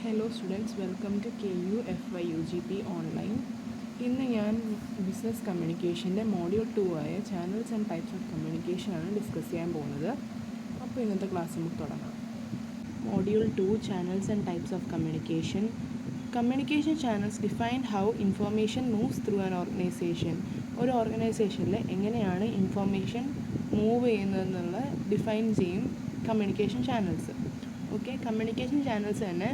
Hello students, welcome to KU FYUGP online. ഇന്ന് ഞാൻ business കമ്മ്യൂണിക്കേഷൻ്റെ module 2 ആയ channels and types of communication ആണ് discuss ചെയ്യാൻ പോകുന്നത്. അപ്പോൾ ഇന്നത്തെ ക്ലാസ് നമുക്ക് തുടങ്ങാം. Module 2 channels and types of communication. Communication channels define how information moves through an organization. ഒരു ഓർഗനൈസേഷനിൽ എങ്ങനെയാണ് ഇൻഫർമേഷൻ മൂവ് ചെയ്യുന്നതെന്നുള്ള ഡിഫൈൻ ചെയ്യും communication channels. Okay, communication channels തന്നെ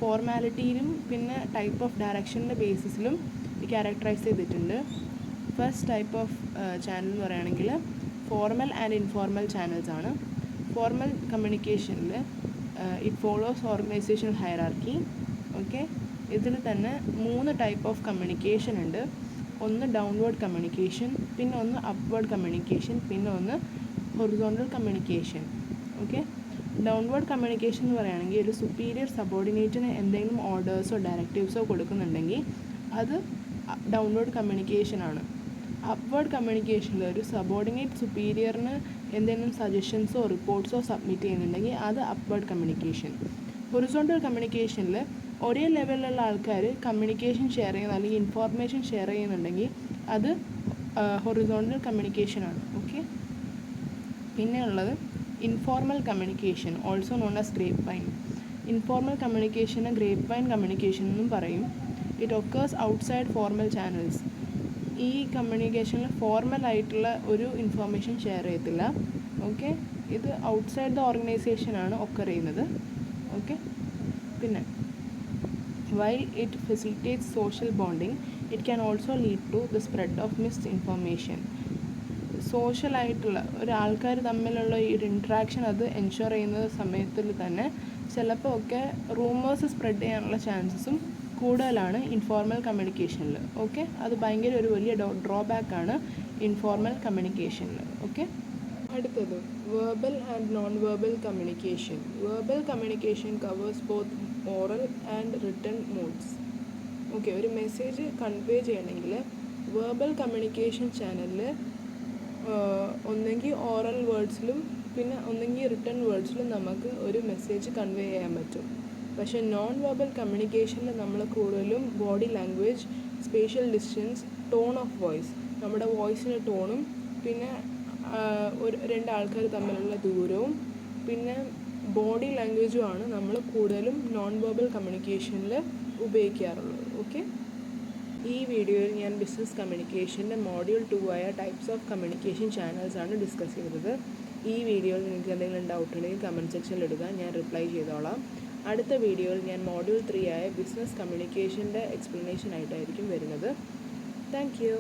ഫോർമാലിറ്റിയിലും പിന്നെ ടൈപ്പ് ഓഫ് ഡയറക്ഷൻ്റെ ബേസിസിലും ക്യാരക്ടറൈസ് ചെയ്തിട്ടുണ്ട്. ഫസ്റ്റ് ടൈപ്പ് ഓഫ് ചാനൽ എന്ന് പറയുകയാണെങ്കിൽ ഫോർമൽ ആൻഡ് ഇൻഫോർമൽ ചാനൽസ് ആണ്. ഫോർമൽ കമ്മ്യൂണിക്കേഷനിൽ it follows organisational hierarchy. Okay, ഇതിൽ തന്നെ 3 ടൈപ്പ് ഓഫ് കമ്മ്യൂണിക്കേഷൻ ഉണ്ട്. ഒന്ന് ഡൗൺവേർഡ് കമ്മ്യൂണിക്കേഷൻ, പിന്നെ ഒന്ന് അപ്വേർഡ് കമ്മ്യൂണിക്കേഷൻ, പിന്നെ ഒന്ന് horizontal communication. Okay, downward communication എന്ന് പറയുകയാണെങ്കിൽ ഒരു സുപ്പീരിയർ സബോർഡിനേറ്റിന് എന്തെങ്കിലും ഓർഡേഴ്സോ ഡയറക്റ്റീവ്സോ കൊടുക്കുന്നുണ്ടെങ്കിൽ അത് ഡൗൺവേർഡ് കമ്മ്യൂണിക്കേഷനാണ്. അപ്വേർഡ് കമ്മ്യൂണിക്കേഷനിൽ ഒരു സബോർഡിനേറ്റ് സുപ്പീരിയറിന് എന്തെങ്കിലും സജഷൻസോ റിപ്പോർട്ട്സോ സബ്മിറ്റ് ചെയ്യുന്നുണ്ടെങ്കിൽ അത് അപ്വേർഡ് കമ്മ്യൂണിക്കേഷൻ. ഹൊറിസോണ്ടൽ കമ്മ്യൂണിക്കേഷനിൽ ഒരേ ലെവലിലുള്ള ആൾക്കാർ കമ്മ്യൂണിക്കേഷൻ ഷെയർ ചെയ്യുന്ന അല്ലെങ്കിൽ ഇൻഫോർമേഷൻ ഷെയർ ചെയ്യുന്നുണ്ടെങ്കിൽ അത് ഹൊറിസോണ്ടൽ കമ്മ്യൂണിക്കേഷനാണ്. ഓക്കെ, പിന്നെ ഉള്ളത് informal communication, also known as grapevine. Informal കമ്മ്യൂണിക്കേഷന് ഗ്രേപ്പ് വൈൻ കമ്മ്യൂണിക്കേഷൻ എന്നും പറയും. It occurs outside formal channels. ഈ കമ്മ്യൂണിക്കേഷനിൽ ഫോർമൽ ആയിട്ടുള്ള ഒരു ഇൻഫോർമേഷൻ ഷെയർ ചെയ്യത്തില്ല. ഓക്കെ, ഇത് ഔട്ട്സൈഡ് ദ ഓർഗനൈസേഷനാണ് ഒക്കർ ചെയ്യുന്നത്. ഓക്കെ, പിന്നെ while it facilitates social bonding, it can also lead to the spread of misinformation. സോഷ്യലായിട്ടുള്ള ഒരാൾക്കാർ തമ്മിലുള്ള ഈ ഒരു ഇൻട്രാക്ഷൻ അത് എൻഷുർ ചെയ്യുന്ന സമയത്തിൽ തന്നെ ചിലപ്പോൾ ഒക്കെ റൂമേഴ്സ് സ്പ്രെഡ് ചെയ്യാനുള്ള ചാൻസസും കൂടുതലാണ് ഇൻഫോർമൽ കമ്മ്യൂണിക്കേഷനിൽ. ഓക്കെ, അത് ഭയങ്കര ഒരു വലിയ ഡ്രോബാക്കാണ് ഇൻഫോർമൽ കമ്മ്യൂണിക്കേഷനിൽ. ഓക്കെ, അടുത്തത് verbal and non verbal communication. Verbal communication covers both oral and written modes. Okay, ഒരു മെസ്സേജ് കൺവേ ചെയ്യണമെങ്കിൽ വെർബൽ കമ്മ്യൂണിക്കേഷൻ ചാനലിൽ ഒന്നെങ്കിൽ ഓറൽ വേർഡ്സിലും പിന്നെ ഒന്നെങ്കിൽ റിട്ടൺ വേർഡ്സിലും നമുക്ക് ഒരു മെസ്സേജ് കൺവേ ചെയ്യാൻ പറ്റും. പക്ഷേ നോൺ വെർബൽ കമ്മ്യൂണിക്കേഷനിൽ നമ്മൾ കൂടുതലും body language, spatial distance, tone of voice, നമ്മുടെ വോയിസിൻ്റെ ടോണും പിന്നെ രണ്ട് ആൾക്കാർ തമ്മിലുള്ള ദൂരവും പിന്നെ ബോഡി ലാംഗ്വേജുമാണ് നമ്മൾ കൂടുതലും നോൺ വെർബൽ കമ്മ്യൂണിക്കേഷനിൽ ഉപയോഗിക്കാറുള്ളത്. ഓക്കെ, ഈ വീഡിയോയിൽ ഞാൻ ബിസിനസ് കമ്മ്യൂണിക്കേഷൻ്റെ മോഡ്യൂൾ 2 ആയ ടൈപ്സ് ഓഫ് കമ്മ്യൂണിക്കേഷൻ ചാനൽസ് ആണ് ഡിസ്കസ് ചെയ്തത്. ഈ വീഡിയോയിൽ നിങ്ങൾക്ക് എന്തെങ്കിലും ഡൗട്ട് ഉണ്ടെങ്കിൽ കമൻറ്റ് സെക്ഷനിൽ ഇടുക, ഞാൻ റിപ്ലൈ ചെയ്തോളാം. അടുത്ത വീഡിയോയിൽ ഞാൻ മോഡ്യൂൾ 3 ആയ ബിസിനസ് കമ്മ്യൂണിക്കേഷൻ്റെ എക്സ്പ്ലനേഷൻ ആയിട്ടായിരിക്കും വരുന്നത്. Thank you.